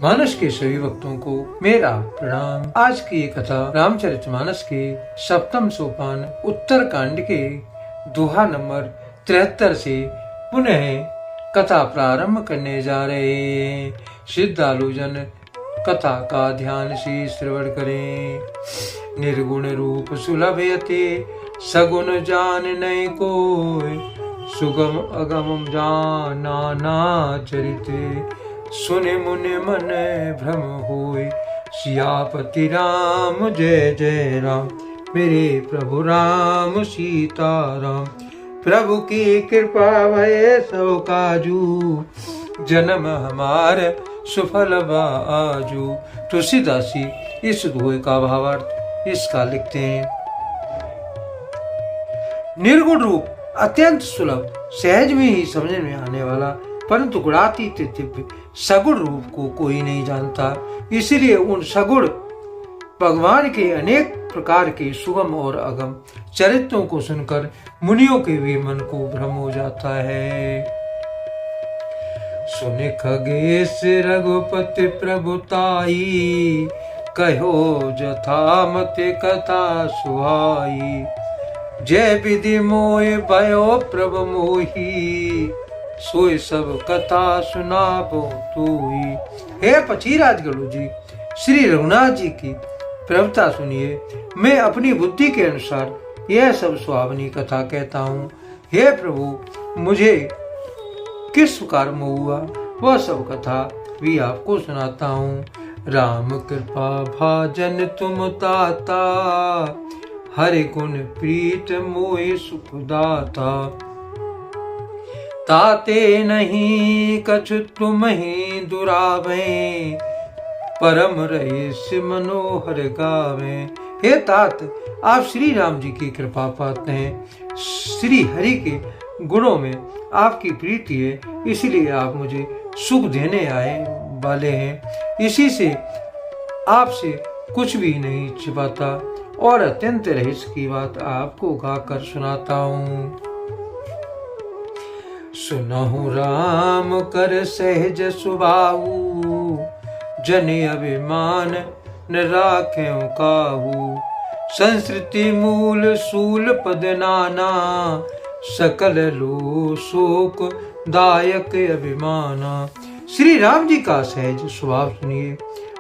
मानस के सभी भक्तों को मेरा प्रणाम। आज की ये कथा रामचरितमानस के सप्तम सोपान उत्तर कांड के दोहा नंबर 73 से पुनः कथा प्रारंभ करने जा रहे हैं। श्रद्धालुजन कथा का ध्यान से श्रवण करें। निर्गुण रूप सुलभ यते सगुण जान नहीं कोय, सुगम अगम जाना ना चरित, सुने मुने मन भ्रम होय। सियापति राम जय जय राम, मेरे प्रभु राम सीता राम। प्रभु की कृपा भय सब काजू, जन्म हमार सुफल बाजू। तुलसीदास जी इस दोहे का भावार्थ इसका लिखते हैं। निर्गुण रूप अत्यंत सुलभ, सहज में ही समझ में आने वाला, परंतु गुणातीत दिव्य सगुण रूप को कोई नहीं जानता। इसलिए उन सगुण भगवान के अनेक प्रकार के सुगम और अगम चरित्रों को सुनकर मुनियों के भी मन को भ्रम हो जाता है। सुन खगेश रघुपति प्रभुताई, कहो जथा मत कथा सुहाई। जय विधि मोय भयो प्रभु मोही, सोई सब कथा सुनाबो तूही। हे पचीराज गरुड़ जी, श्री रघुनाथ जी की प्रभुता सुनिए। मैं अपनी बुद्धि के अनुसार यह सब सुहावनी कथा कहता हूँ। हे प्रभु, मुझे किस प्रकार मोह हुआ वह सब कथा भी आपको सुनाता हूँ। राम कृपा भाजन तुम ताता, हरि गुण प्रीत मोहि सुखदाता। ताते नहीं कछु तुम ही दुरावे, परम रहस्य मनोहर गावे। हे तात, आप श्री राम जी की कृपा पाते हैं। श्री हरि के गुणों में आपकी प्रीति है, इसलिए आप मुझे सुख देने आए वाले हैं। इसी से आपसे कुछ भी नहीं छिपाता और अत्यंत रहस्य की बात आपको गाकर सुनाता हूँ। सुनहु राम कर सहज सुभाऊ, जने अभिमान न राखें काहू। संस्कृति मूल सूल पद नाना, सकल लो शोक दायक अभिमाना। श्री राम जी का सहज स्वभाव सुनिए।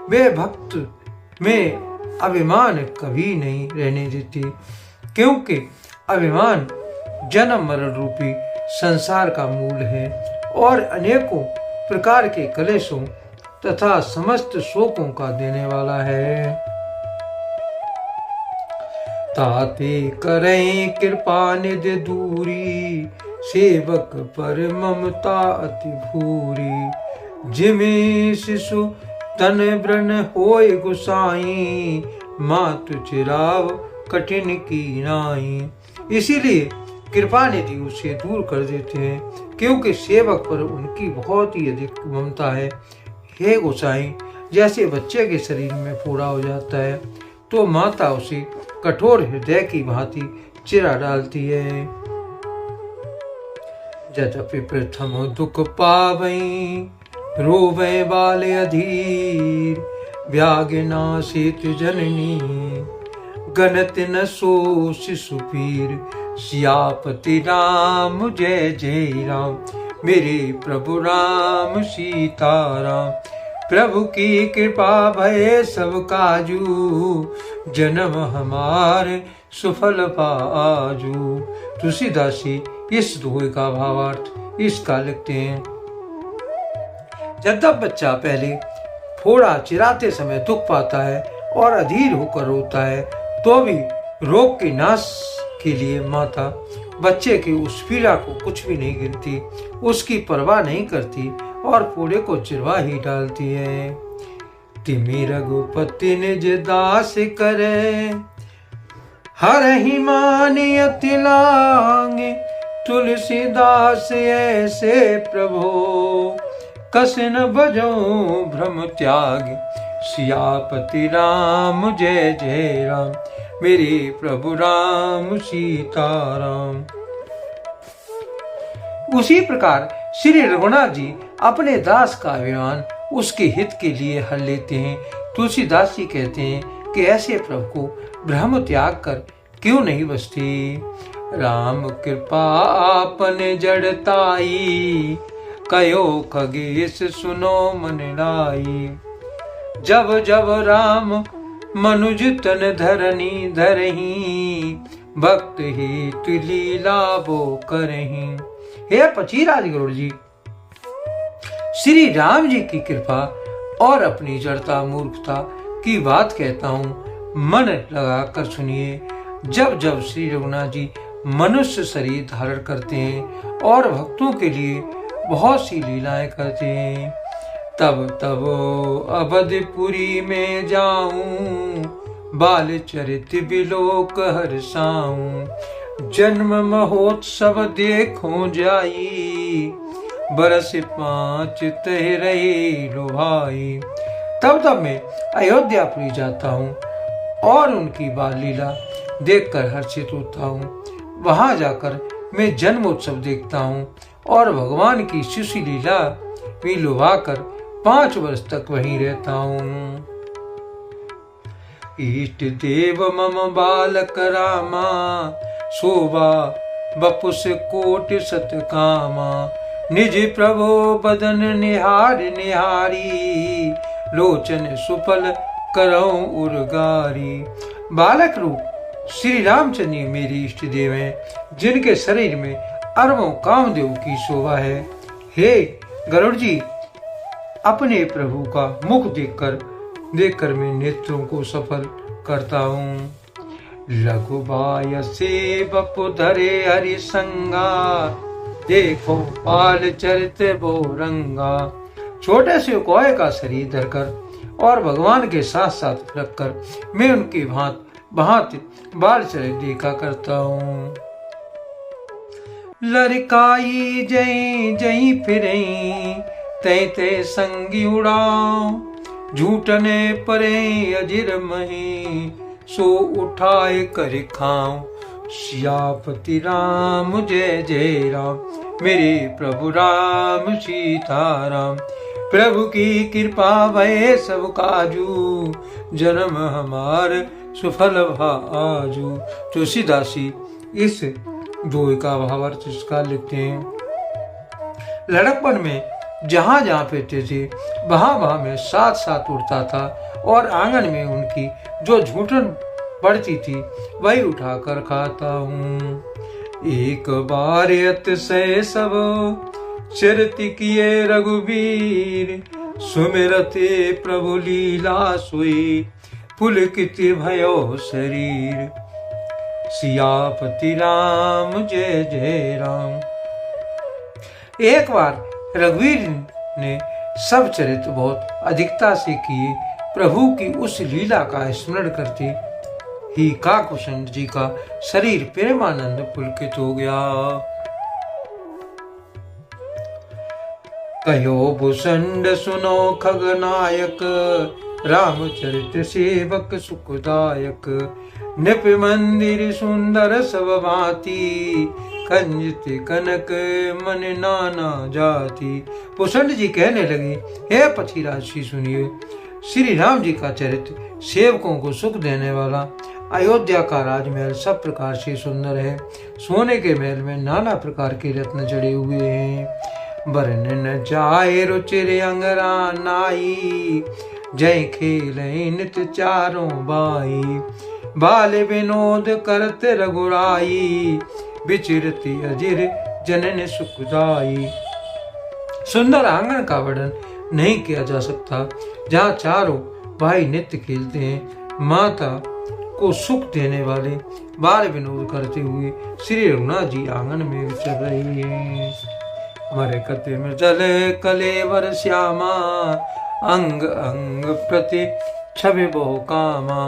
वे भक्त में अभिमान कभी नहीं रहने देती, क्योंकि अभिमान जन्म मरण रूपी संसार का मूल है और अनेकों प्रकार के कलेशों तथा समस्त शोकों का देने वाला है। ताते करें कृपा निधि दूरी, सेवक पर ममता अति भूरी। जिमे शिशु तन व्रण होय गुसाई, मातु चिराव कठिन की नाई। इसीलिए कृपा निधि उसे दूर कर देते हैं, क्योंकि सेवक पर उनकी बहुत ही अधिक ममता है। हे गोसाई, जैसे बच्चे के शरीर में फोड़ा हो जाता है तो माता उसे कठोर हृदय की भांति चिरा डालती है। यद्यपि प्रथम दुख पावई, रोवे बाले अधीर। व्यागे नासित जननी, गणत न सो शिशु पीर। सियापति राम जय जय राम, मेरे प्रभु राम सीता राम। प्रभु की कृपा भय सब काजू, जन्म हमारे सुफल पाजू। तुलसीदास जी इस दोहे का भावार्थ इसका लिखते हैं। जब बच्चा पहले फोड़ा चिराते समय दुख पाता है और अधीर होकर रोता है, तो भी रोग के नाश के लिए माता बच्चे की उस पीड़ा को कुछ भी नहीं गिनती, उसकी परवाह नहीं करती और फोड़े को चिरवा ही डालती है। तिमि रघुपति निज दास करे, हर ही मानी अति लांगे। तुलसीदास ऐसे प्रभो, कस न बजो भ्रम त्याग। सियापति राम जय जय राम, मेरे प्रभु राम सीता राम। उसी प्रकार श्री रघुनाथ जी अपने दास का अभिमान उसके हित के लिए हर लेते हैं। तुलसीदास जी कहते हैं कि ऐसे प्रभु को ब्रह्म त्याग कर क्यों नहीं बसते। राम कृपा आपने जड़ताई, कयो खगेश सुनो मन लाई। जब जब राम मनुज तन धरनी धरही, भक्त हित लीला वो करही। हे पचीराज गरुड़ जी, श्री राम जी की कृपा और अपनी जड़ता मूर्खता की बात कहता हूँ, मन लगाकर सुनिए। जब जब श्री रघुनाथ जी मनुष्य शरीर धारण करते हैं और भक्तों के लिए बहुत सी लीलाएं करते हैं, तब तब अवधपुरी में जाऊं, बाल चरित बिलोक हर्षाऊं। जन्म महोत्सव देखो जाई, बरस 5 तह रहे लो भाई। तब तब मैं अयोध्यापुरी जाता हूँ और उनकी बाल लीला देखकर हर्षित होता हूँ। वहां जाकर मैं जन्मोत्सव देखता हूँ और भगवान की शिशु लीला भी लुभाकर 5 वर्ष तक वहीं रहता हूँ। इष्ट देव मम बालक रामा, शोभा बपुस कोटि सत कामा। निज प्रभो बदन निहार निहारी, लोचन सुफल करऊं उर्गारी। बालक रूप श्री रामचंद्र मेरी इष्ट देव हैं, जिनके शरीर में अरबों कामदेव की शोभा है। हे गरुड़ जी, अपने प्रभु का मुख देखकर मैं नेत्रों को सफल करता हूँ। लघुबाय से बपु धरे हरि संगा, देखो पाल चरित वो रंगा। छोटे से कोय का शरीर धरकर और भगवान के साथ साथ रखकर मैं उनकी भांति बाल चरित देखा करता हूँ। लड़काई जई जई फिरई, तै तै संगी उड़ाओ। झूठने परे अजिर मही, सो उठाए कर खाऊं। सियापति राम जय जय राम, मेरे प्रभु राम सीताराम। प्रभु की कृपा भय सब काजू, जन्म हमार सुफल भाजू। तुलसीदास जी इस दोहे का भावार्थ इसका लिखते हैं। लड़कपन में जहां जहां फिरते थे वहां मैं साथ साथ उड़ता था और आंगन में उनकी जो झूठन पड़ती थी वही उठाकर खाता हूँ। एक बार अतिशय सब चरित किए रघुवीर, सुमिरते प्रभु लीला सोई, पुलकित भयो शरीर। सियापति राम जय जय राम। एक बार रघुवीर ने सब चरित्र बहुत अधिकता से किए। प्रभु की उस लीला का स्मरण करते ही काकुशंड जी का शरीर प्रेमानंद पुलकित हो गया। कहो भूषंड सुनो खगनायक, रामचरित सेवक सुखदायक। नृप मंदिर सुंदर सब भांति, कंजित कनक मन नाना जाति। भूषण जी कहने लगे, हे पथिराज जी सुनिए, श्री राम जी का चरित्र सेवकों को सुख देने वाला। अयोध्या का राजमहल सब प्रकार से सुंदर है। सोने के महल में नाना प्रकार के रत्न जड़े हुए हैं। वर्णन जाए रुचिर अंगरा नाई, जय खेल नित चारों बाई। बाल विनोद करत रघुराई, विचरती अजिर जनन सुखदाई। सुंदर आंगन का वर्णन नहीं किया जा सकता, जहाँ चारों भाई नित्य खेलते हैं। माता को सुख देने वाले बाल विनोद करते हुए श्री रघुनाथ जी आंगन में विचर रहे हैं। मरकते मृदल कलेवर श्यामा, अंग अंग प्रति छवि बहु कामा।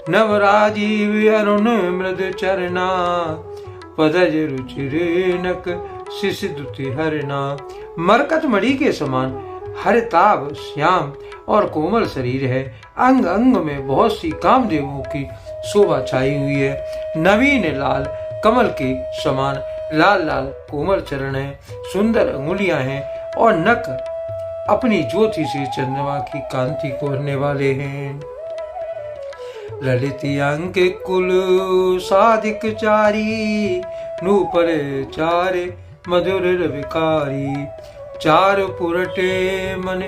नवराजीव अरुण मृद चरना, पदज रुचिर नक शिशु दुति हरना। मरकत मणि के समान हरिताभ श्याम और कोमल शरीर है। अंग अंग में बहुत सी कामदेवों की शोभा छाई हुई है। नवीन लाल कमल के समान लाल लाल कोमल चरण है। सुंदर अंगुलियां हैं और नक अपनी ज्योति से चंद्रमा की कांति को भरने वाले हैं। ललित अंक कुल साधिक चारी, नूपर चार मधुर रविकारी। चार पुरटे मन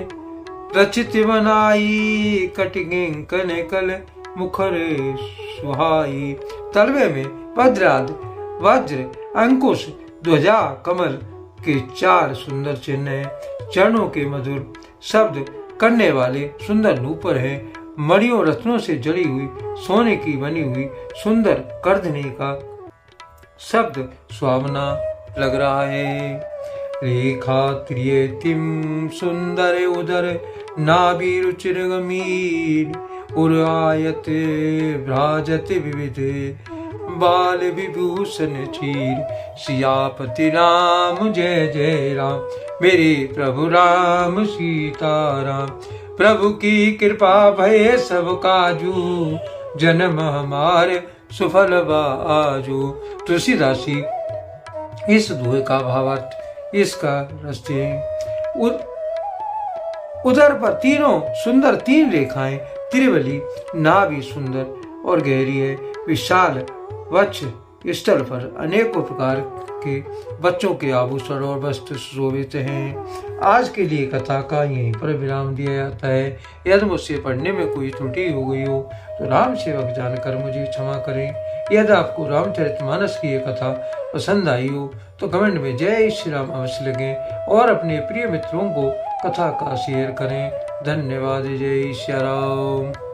रचित बनाई, कटिंकन कल मुखर सुहाई। तलवे में भद्राद वज्र अंकुश ध्वजा कमल के 4 सुंदर चिन्ह हैं। चरणों के मधुर शब्द करने वाले सुंदर नूपुर हैं। मणियों रत्नों से जड़ी हुई सोने की बनी हुई सुंदर करधनी का शब्द सुहावना लग रहा है। रेखा त्रियतिम सुंदर उदर नाभि रुचिर गमीर, उर आयत भ्राजत विविध बाल विभूषण चीर। सियापति राम जय जय राम, मेरे प्रभु राम सीताराम। प्रभु की कृपा भय सब काजू, जन्म हमारे सुफल आजू। तुलसीदास जी इस दोहे का भावार्थ इसका रचते हैं। उधर पर तीनों सुंदर 3 रेखाएं, त्रिवली नाभि सुंदर और गहरी है। विशाल वक्ष स्थल पर अनेकों प्रकार के बच्चों के आभूषण और वस्त्र सुशोभित हैं। आज के लिए कथा का यहीं पर विराम दिया जाता है। यदि मुझसे पढ़ने में कोई त्रुटि हो गई हो तो राम सेवक जानकर मुझे क्षमा करें। यदि आपको रामचरितमानस की ये कथा पसंद आई हो तो कमेंट में जय श्री राम अवश्य लिखें और अपने प्रिय मित्रों को कथा का शेयर करें। धन्यवाद। जय श्री राम।